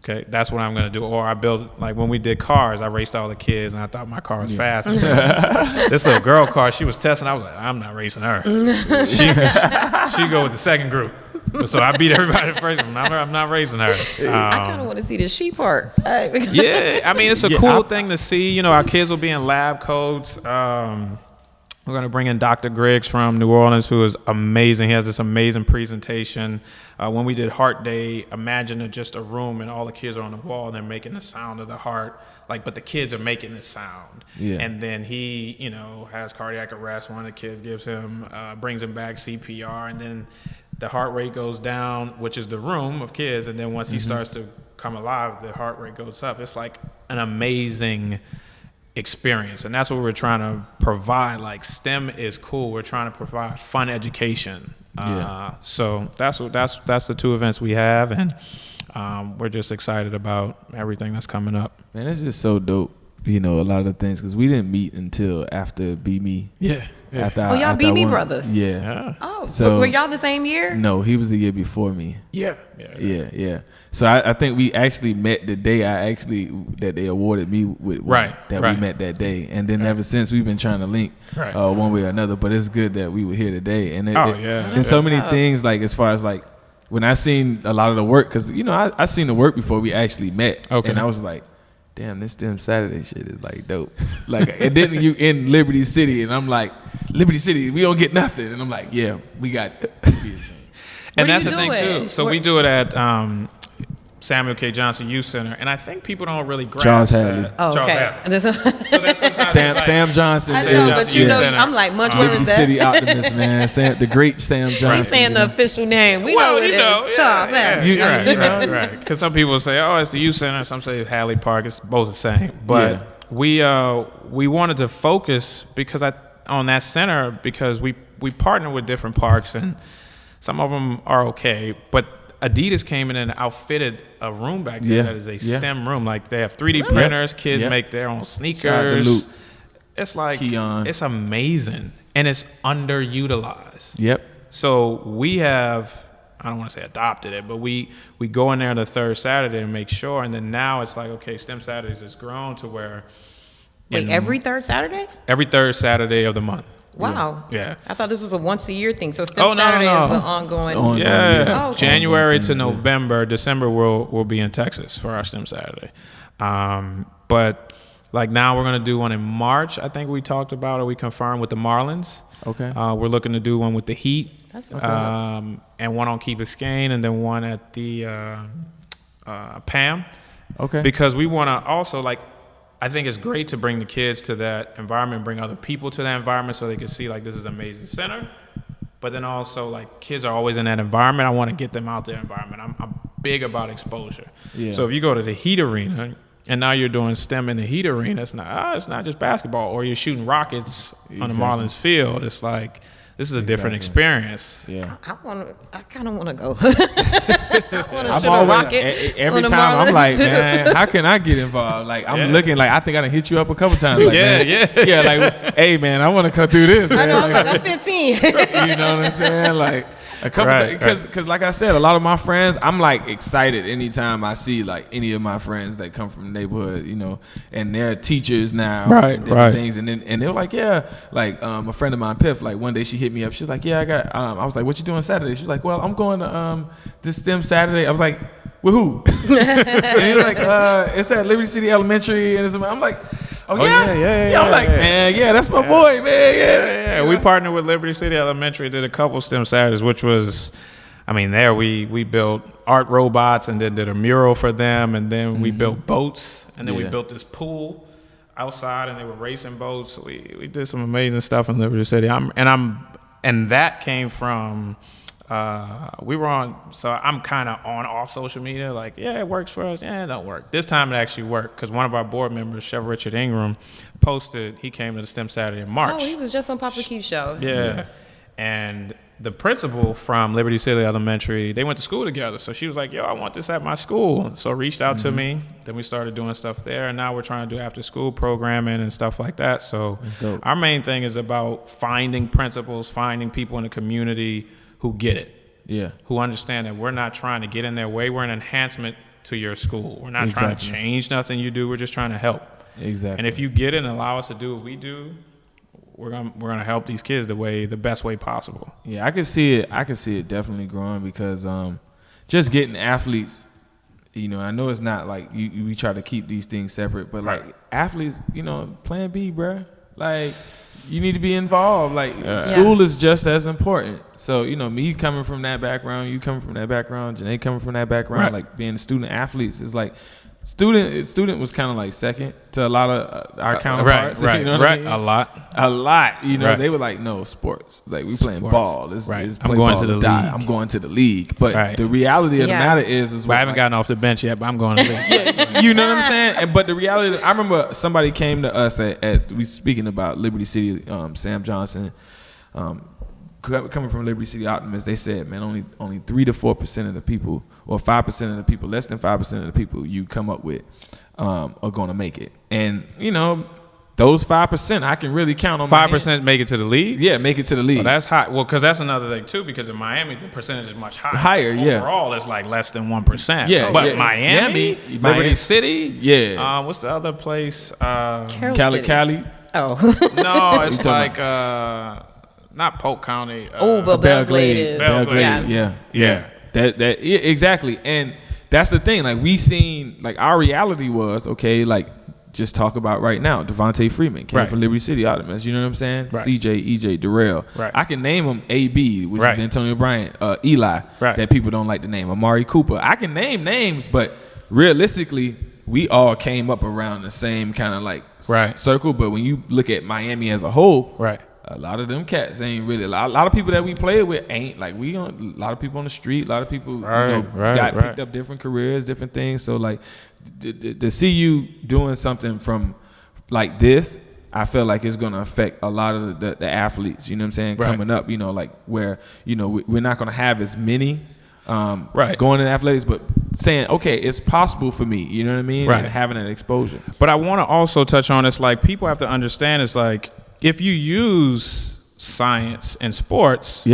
Okay, that's what I'm going to do. Or I build, like when we did cars, I raced all the kids and I thought my car was fast. This little girl car, she was testing. I was like, I'm not racing her. She go with the second group. So I beat everybody the first one. I'm not racing her. I kind of want to see the sheep part. Yeah, I mean, it's a cool thing to see. Our kids will be in lab coats. We're going to bring in Dr. Griggs from New Orleans, who is amazing. He has this amazing presentation. When we did Heart Day, imagine just a room and all the kids are on the wall and they're making the sound of the heart. But the kids are making this sound. Yeah. And then he, has cardiac arrest. One of the kids brings him back CPR, and then the heart rate goes down, which is the room of kids. And then once he starts to come alive, the heart rate goes up. It's like an amazing experience. And that's what we're trying to provide. Like STEM is cool. We're trying to provide fun education. So that's the two events we have. And we're just excited about everything that's coming up. Man, it's just so dope. A lot of the things, because we didn't meet until after Be Me. Yeah. Y'all Be Me brothers. Yeah. Oh, so were y'all the same year? No, he was the year before me. Yeah. So I think we actually met the day that they awarded me with one, we met that day, and then ever since we've been trying to link one way or another. But it's good that we were here today, and and so many things, like as far as like when I seen a lot of the work, because I seen the work before we actually met, and I was like, damn, this STEM Saturday shit is like dope. Like, and then you in Liberty City, and I'm like, Liberty City, we don't get nothing, and I'm like, yeah, we got. And that's the thing too. So we do it at Samuel K. Johnson Youth Center, and I think people don't really grasp Charles that. Hadley. Oh, okay. So that's sometimes Sam Johnson. I know, but I'm like, Munch, where Liberty is that? City Optimist, man. The great Sam Johnson. He's saying the official name. We know it is. Charles Hadley. Right. Because some people say, oh, it's the Youth Center. Some say Hadley Park. It's both the same. But we wanted to focus on that center because we partner with different parks, and some of them are okay, but Adidas came in and outfitted a room back there that is a STEM room. Like they have 3D printers, kids make their own sneakers. It's like, Keon. It's amazing. And it's underutilized. Yep. So we have, I don't want to say adopted it, but we go in there the third Saturday and make sure. And then now it's like, okay, STEM Saturdays has grown to where. Wait, every third Saturday? Every third Saturday of the month. Wow. Yeah. I thought this was a once a year thing. So STEM Saturday is an ongoing. Yeah. Oh, okay. January to November. December we'll be in Texas for our STEM Saturday. But like now we're gonna do one in March. I think we talked about or we confirmed with the Marlins. Okay. We're looking to do one with the Heat. That's what's up. And one on Key Biscayne, and then one at the PAM. Okay. Because we want to also I think it's great to bring the kids to that environment, bring other people to that environment so they can see this is an amazing center. But then also kids are always in that environment. I want to get them out their environment. big about exposure. Yeah. So if you go to the Heat Arena and now you're doing STEM in the Heat Arena, it's not just basketball. Or you're shooting rockets on the Marlins field. It's like, this is a different experience. Yeah. I kind of want to go. I want to shoot a rocket. Every on the time I'm Marlins. like, man, how can I get involved? Like, I'm looking like, I think I done hit you up a couple times. Like, Yeah. like, hey, man, I want to come through this, man. I know, I'm Like, like, I'm 15. you know what I'm saying? Like, a couple times, because like I said, a lot of my friends, I'm like excited anytime I see like any of my friends that come from the neighborhood, you know, and they're teachers now, and different things, and they're like, yeah, like a friend of mine, Piff, like one day she hit me up, she's like, yeah, I got, I was like, what you doing Saturday? She's like, well, I'm going to this STEM Saturday. I was like, with who? And he's like, it's at Liberty City Elementary, and I'm like, oh yeah. I'm like, man, yeah, that's my boy, man. Yeah. We partnered with Liberty City Elementary, did a couple STEM Saturdays, which was, I mean, there we built art robots and then did a mural for them, and then we built boats, and then we built this pool outside, and they were racing boats. We did some amazing stuff in Liberty City. And that came from. I'm kind of off social media, like, yeah, it works for us, yeah, it don't work. This time it actually worked, because one of our board members, Chef Richard Ingram, posted, he came to the STEM Saturday in March. Oh, he was just on Papa Q's show. Yeah. And the principal from Liberty City Elementary, they went to school together, so she was like, yo, I want this at my school. So reached out to me, then we started doing stuff there, and now we're trying to do after school programming and stuff like that. So our main thing is about finding principals, finding people in the community who get it, who understand that we're not trying to get in their way. We're an enhancement to your school. We're not trying to change nothing you do. We're just trying to help. Exactly. And if you get it and allow us to do what we do, we're gonna help these kids the best way possible. Yeah, I can see it definitely growing, because just getting athletes, you know, I know it's not like we try to keep these things separate, but like athletes, you know, plan B, bruh. Like, you need to be involved. Like, school is just as important. So, you know, me coming from that background, you coming from that background, Janae coming from that background, like being student athletes, is like student was kind of like second to a lot of our counterparts. You know what I mean? A lot. You know, they were like, no, sports. Like, we playing ball. It's play I'm going to the league. I'm going to the league. But the reality of the matter is I haven't gotten off the bench yet, but I'm going to the league. You know what I'm saying? But the reality, I remember somebody came to us we speaking about Liberty City, Sam Johnson, coming from Liberty City Optimists. They said, man, only 3 to 4% of the people, or 5% of the people, less than 5% of the people you come up with are going to make it. And, you know, those 5%, I can really count on 5% make it to the league? Yeah, make it to the league. Well, that's high. Well, because that's another thing, too, because in Miami, the percentage is much higher. Overall, it's like less than 1%. Yeah. But Miami, Liberty City, what's the other place? Cali. Oh. No, it's like... not Polk County. But Belgrade is. Belgrade. Yeah. That exactly. And that's the thing. Like, we seen, like, our reality was, okay, like, just talk about right now. Devontae Freeman came from Liberty City Optimists. You know what I'm saying? CJ, EJ, Darrell. I can name them. AB, which is Antonio Bryant. Eli, that people don't like to name. Amari Cooper. I can name names, but realistically, we all came up around the same kind of like circle. But when you look at Miami as a whole, a lot of them cats ain't really. A lot of people that we played with ain't like a lot of people on the street. A lot of people got picked up different careers, different things. So like to see you doing something from like this, I feel like it's gonna affect a lot of the athletes. You know what I'm saying? Coming up, you know, like where you know we're not gonna have as many. Going in athletics, but saying, okay, it's possible for me, you know what I mean? And having that exposure. But I want to also touch on, it's like people have to understand, it's like if you use science in sports,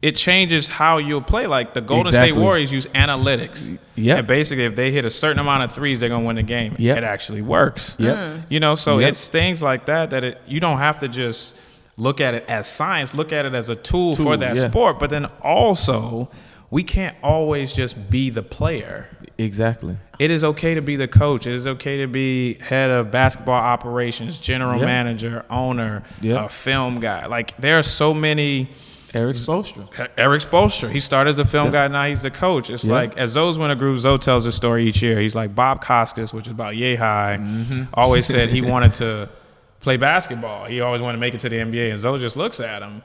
it changes how you'll play. Like the Golden State Warriors use analytics. And basically if they hit a certain amount of threes, they're going to win the game. It actually works. You know, so it's things like that you don't have to just look at it as science, look at it as a tool for that sport. But then also, we can't always just be the player. Exactly. It is okay to be the coach. It is okay to be head of basketball operations, general manager, owner, film guy. Like there are so many. Eric Spoelstra. He started as a film guy. Now he's the coach. It's like as Zoe's win a group, Zoe tells a story each year. He's like Bob Costas, which is about Yay High, always said he wanted to play basketball. He always wanted to make it to the NBA. And Zoe just looks at him.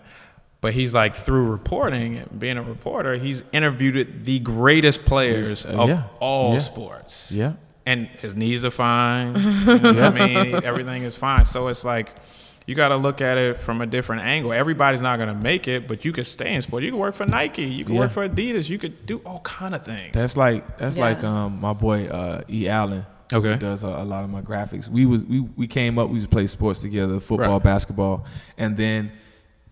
But he's like, through reporting and being a reporter, he's interviewed the greatest players of all sports. Yeah. And his knees are fine. You know what I mean? Everything is fine. So it's like, you got to look at it from a different angle. Everybody's not going to make it, but you could stay in sport. You can work for Nike. You can work for Adidas. You could do all kind of things. That's like my boy E. Allen. Okay. He does a lot of my graphics. We came up. We used to play sports together, football, basketball, and then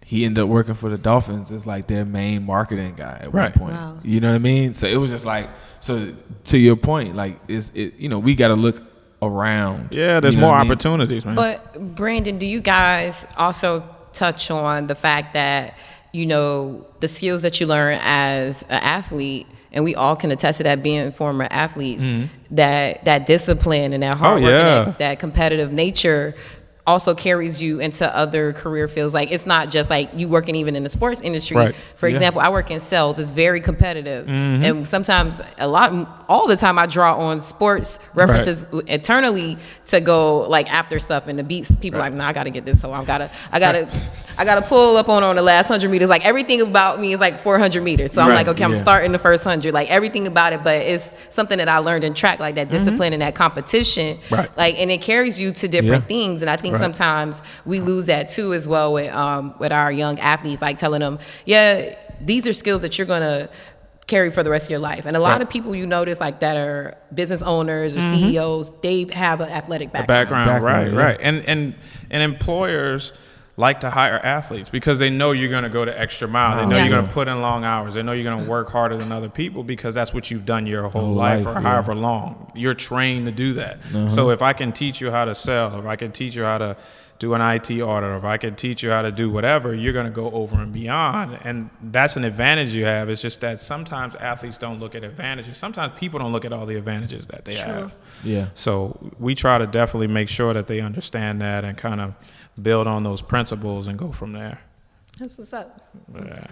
he ended up working for the Dolphins as like their main marketing guy at one point. Wow. You know what I mean? So it was just like, so to your point, like we got to look around. Yeah, there's more opportunities, man. But Brandon, do you guys also touch on the fact that, the skills that you learn as an athlete, and we all can attest to that being former athletes, that discipline and that hard work and that competitive nature also carries you into other career fields. Like, it's not just like you working even in the sports industry. Right. For example, I work in sales. It's very competitive. And sometimes all the time I draw on sports references internally to go like after stuff and the beats. People like, I gotta get this. So I gotta pull up on the last 100 meters. Like, everything about me is like 400 meters. So I'm like, okay, I'm starting the first 100. Like, everything about it, but it's something that I learned in track, like that discipline and that competition. Right. Like, and it carries you to different things. And I think sometimes we lose that too as well with our young athletes, like telling them, these are skills that you're gonna carry for the rest of your life. And a lot of people you notice like that are business owners or CEOs, they have an athletic background. Right. And employers like to hire athletes because they know you're going to go the extra mile. They know you're going to put in long hours. They know you're going to work harder than other people because that's what you've done your whole life or however long. You're trained to do that. So if I can teach you how to sell, if I can teach you how to do an IT audit, or if I can teach you how to do whatever, you're going to go over and beyond. And that's an advantage you have. It's just that sometimes athletes don't look at advantages. Sometimes people don't look at all the advantages that they have. Yeah. So we try to definitely make sure that they understand that and kind of build on those principles and go from there. That's what's up. Yeah.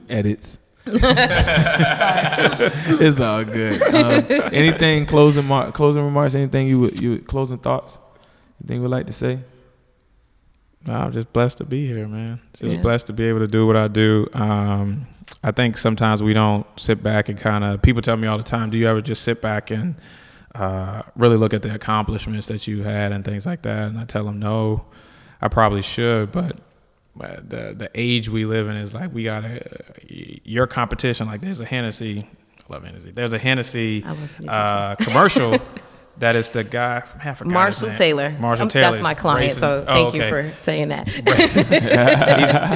Edits. It's all good. Anything closing remarks? Anything you closing thoughts? Anything you would like to say? No, I'm just blessed to be here, man. Just blessed to be able to do what I do. I think sometimes we don't sit back and kind of. People tell me all the time, "Do you ever just sit back and really look at the accomplishments that you had and things like that?" And I tell them, no, I probably should, but the age we live in is like we gotta your competition. Like there's a Hennessy, I love Hennessy. There's a Hennessy commercial that is the guy. I forgot Marshall Taylor. That's my client, so thank you for saying that.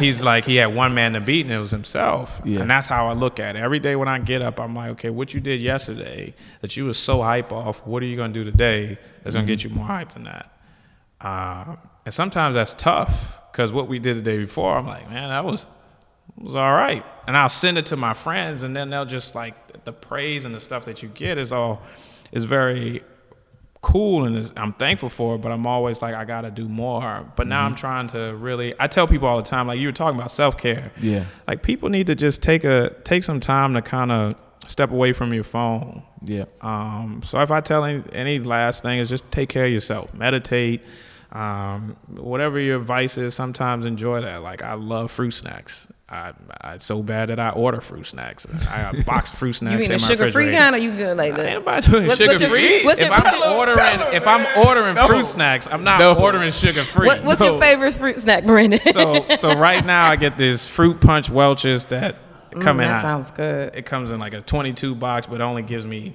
he's like, he had one man to beat, and it was himself. Yeah. And that's how I look at it. Every day when I get up, I'm like, okay, what you did yesterday that you was so hype off, what are you going to do today that's going to get you more hype than that? And sometimes that's tough because what we did the day before, I'm like, man, that was all right. And I'll send it to my friends, and then they'll just like, the praise and the stuff that you get is very cool, and I'm thankful for it, but I'm always like, I gotta do more. But now I'm trying to really, I tell people all the time, like you were talking about self-care. Yeah. Like people need to just take some time to kind of step away from your phone. Yeah. So if I tell any last thing is just take care of yourself, meditate, whatever your vice is, sometimes enjoy that. Like I love fruit snacks. It's so bad that I order fruit snacks. I got a box of fruit snacks. You mean in the my sugar-free kind, or you good like that? Ain't nobody doing sugar-free. If I'm ordering fruit snacks, I'm not ordering sugar-free. What's your favorite fruit snack, Brandon? So right now I get this fruit punch Welch's that come in. That sounds good. It comes in like a 22 box, but it only gives me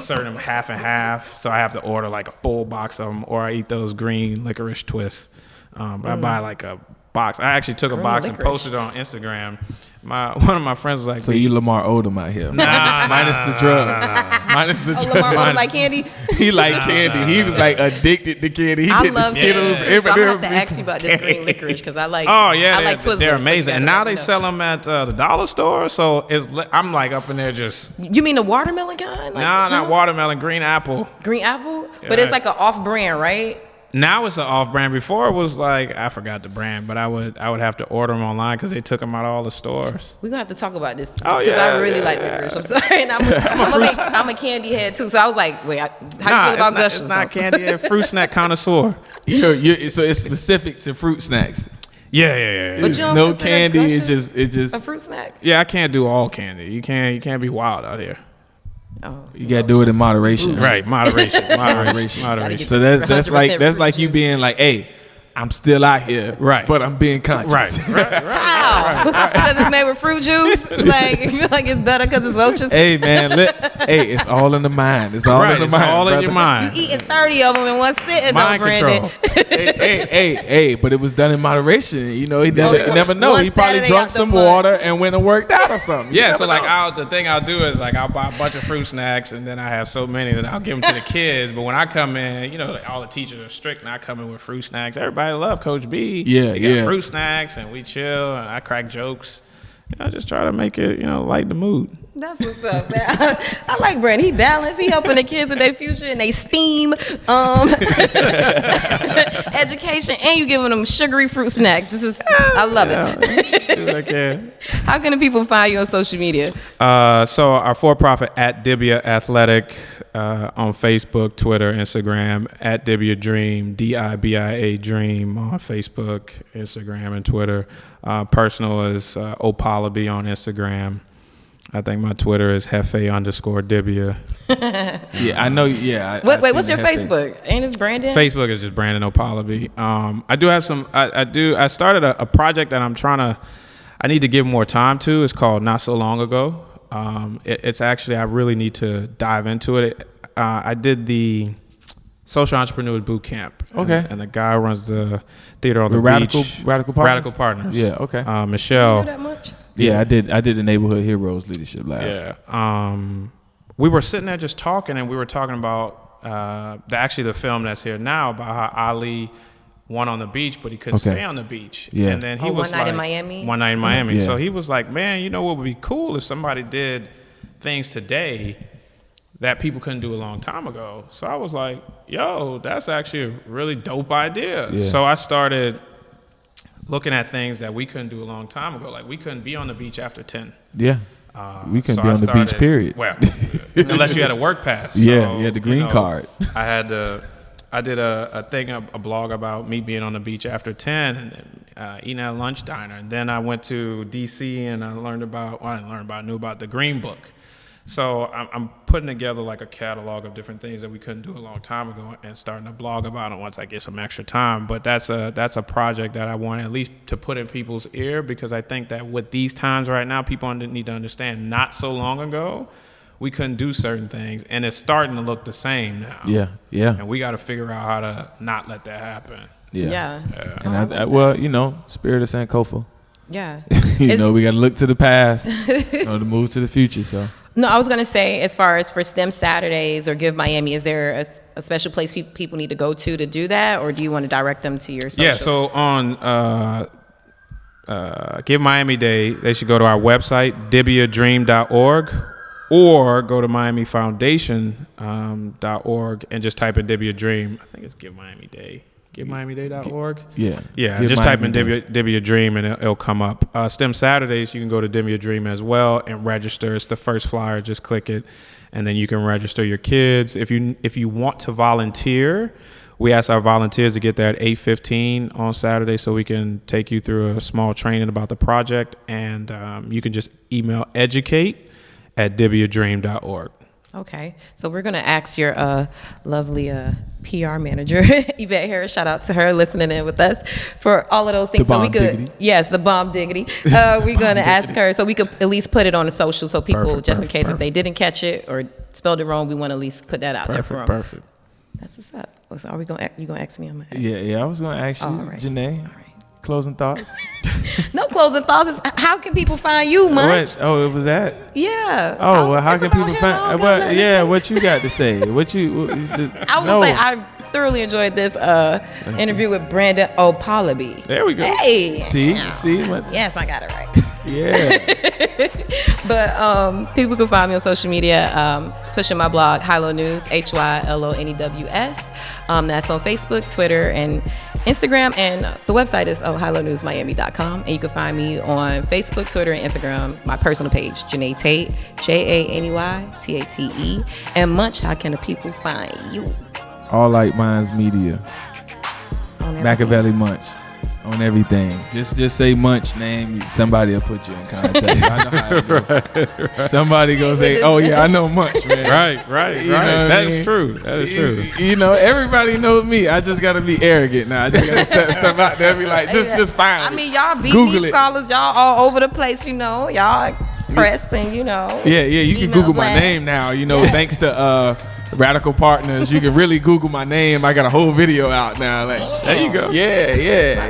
certain half and half. So I have to order like a full box of them, or I eat those green licorice twists. But I buy like a box. I actually took a box and posted it on Instagram. One of my friends was like, "So you Lamar Odom out here? Minus the drugs, minus the drugs." Lamar Odom like candy. He like candy. He was like addicted to candy. He did the Skittles. So I'm gonna have to ask you about this green licorice because I like. Oh yeah, I like Twizzlers. They're amazing, and now they sell them at the dollar store. So I'm like up in there just. You mean the watermelon kind? Not watermelon. Green apple. Green apple, but it's like an off-brand, right? Now it's an off-brand. Before it was like, I forgot the brand, but I would have to order them online because they took them out of all the stores. We're gonna have to talk about this because I really like licorice. I'm sorry, and I'm a candy head too. So I was like, wait, how you feel about Gushers? It's not candy head, fruit snack connoisseur. So it's specific to fruit snacks. Yeah. But you don't no consider candy. Gushers It just. a fruit snack? Yeah, I can't do all candy. You can't be wild out here. Oh, You gotta do it in moderation. Right, moderation. So that's 100% like you being like, hey, I'm still out here, Right. But I'm being conscious. How? Because it's made with fruit juice? Like, you feel like it's better because it's roaches? Hey man, it's all in the mind. It's all in the It's mind. all in brother. your mind. You eating 30 of them in one sitting, though, Mind Brandon. control. Hey, but it was done in moderation. You know, he never know. one He probably Saturday drunk out the some month. water and went and worked out or something. You Yeah, never so like know. the thing I'll do is like I'll buy a bunch of fruit snacks and then I have so many that I'll give them to the kids. But when I come in, you know, like all the teachers are strict and I come in with fruit snacks. Everybody love Coach B. Yeah, He got yeah. fruit snacks and we chill and I crack jokes. I just try to make it, lighten the mood. That's what's up, man. I like Brandon. He balanced. He helping the kids with their future and they STEAM education, and you giving them sugary fruit snacks. I love it. Do what I can. How can the people find you on social media? So our for-profit at Dibia Athletic on Facebook, Twitter, Instagram, at Dibia Dream, Dibia Dream on Facebook, Instagram, and Twitter. Personal is Okpalobi on Instagram. I think my Twitter is Hefe_Dibia. Yeah, I know. Yeah. Wait, what's your Facebook? Ain't it Brandon? Facebook is just Brandon Okpalobi. I do have some. I started a project that I need to give more time to. It's called Not So Long Ago. It's actually I really need to dive into it. I did the Social Entrepreneur Boot Camp. Okay. And the guy who runs the theater on the Radical beach. Radical Partners? Radical Partners. Yeah. Okay. Michelle. You know that much? Yeah, I did the Neighborhood Heroes Leadership Lab. Yeah. We were sitting there just talking, and we were talking about the film that's here now about how Ali won on the beach, but he couldn't stay on the beach. Yeah. And then he One was Night in like, Miami? One Night in Miami. Yeah. So he was like, man, you know what would be cool if somebody did things today that people couldn't do a long time ago. So I was like, yo, that's actually a really dope idea. Yeah. So I started looking at things that we couldn't do a long time ago. Like we couldn't be on the beach after 10. Yeah. We couldn't So be I on the beach, started- period. Well, unless you had a work pass. So, Yeah, you had the green card. I did a blog about me being on the beach after 10 and then, eating at a lunch diner. And then I went to DC and I knew about the Green Book. So I'm putting together like a catalog of different things that we couldn't do a long time ago and starting to blog about it once I get some extra time. But that's a project that I want at least to put in people's ear, because I think that with these times right now, people need to understand not so long ago, we couldn't do certain things, and it's starting to look the same now. Yeah. And we got to figure out how to not let that happen. Yeah. And Spirit of Sankofa. Yeah. We got to look to the past, to move to the future. So. No, I was going to say, as far as for STEM Saturdays or Give Miami, is there a special place people need to go to do that, or do you want to direct them to your social? Yeah, so on Give Miami Day, they should go to our website, dibiadream.org, or go to miamifoundation.org and just type in Dibia Dream. I think it's Give Miami Day. GiveMiamiDay.org. Yeah. Just type in Dibia Dream and it'll come up. STEM Saturdays, you can go to Dibia Dream as well and register. It's the first flyer. Just click it, and then you can register your kids. If you want to volunteer, we ask our volunteers to get there at 8:15 on Saturday, so we can take you through a small training about the project. And you can just email educate@dibiadream.org. Okay, so we're gonna ask your lovely PR manager, Yvette Harris. Shout out to her listening in with us for all of those things. The bomb diggity. Yes, the bomb diggity. We're gonna ask her so we could at least put it on the social, so people just in case if they didn't catch it or spelled it wrong, we want to at least put that out there for them. Perfect. That's what's up. So are we gonna ask me on my? Yeah. I was gonna ask you, All right. Janae. All right. Closing thoughts. No closing thoughts. How can people find you, Munch? What? Oh, it was that. Yeah. Oh, well, how It's can about people him. find? I don't got nothing to say. What you got to say? I would say I thoroughly enjoyed this interview with Brandon Okpalobi. There we go. Hey. See. Yes, I got it right. Yeah. But people can find me on social media, pushing my blog, Hilo News, HYLONEWS. That's on Facebook, Twitter, and Instagram. And the website is hilonewsmiami.com. And you can find me on Facebook, Twitter, and Instagram, my personal page, Janae Tate, JANEYTATE. And Munch, how can the people find you? All Like Minds Media. On everything. Machiavelli Munch on everything. Just say Munch name. Somebody will put you in contact. I know how it goes. Right. Somebody goes say, "Oh yeah, I know Munch, man." Right. You know That I mean? is true. That is true. You know, everybody knows me. I just gotta be arrogant now. I just gotta step out there and be like, just find I it. mean, y'all Google BB it. scholars, y'all all over the place, you know. Y'all press and, you know. Yeah. You can email Google my blast. name now. You know, thanks to Radical Partners, you can really Google my name. I got a whole video out now. Like, There you go. Yeah.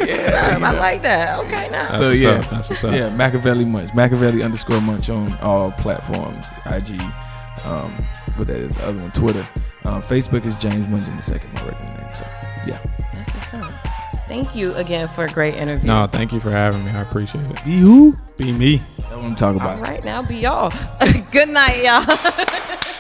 You I know. like that. Okay, now. That's So what's yeah, up. That's what's up. Yeah, Machiavelli Munch, Machiavelli_Munch on all platforms, IG. What that is, the other one, Twitter. Facebook is James Munch in the second, my regular name. So yeah. That's what's up. Thank you again for a great interview. No, thank you for having me. I appreciate it. Be who? Be me. That's what I'm talking about. All right, now be y'all. Good night, y'all.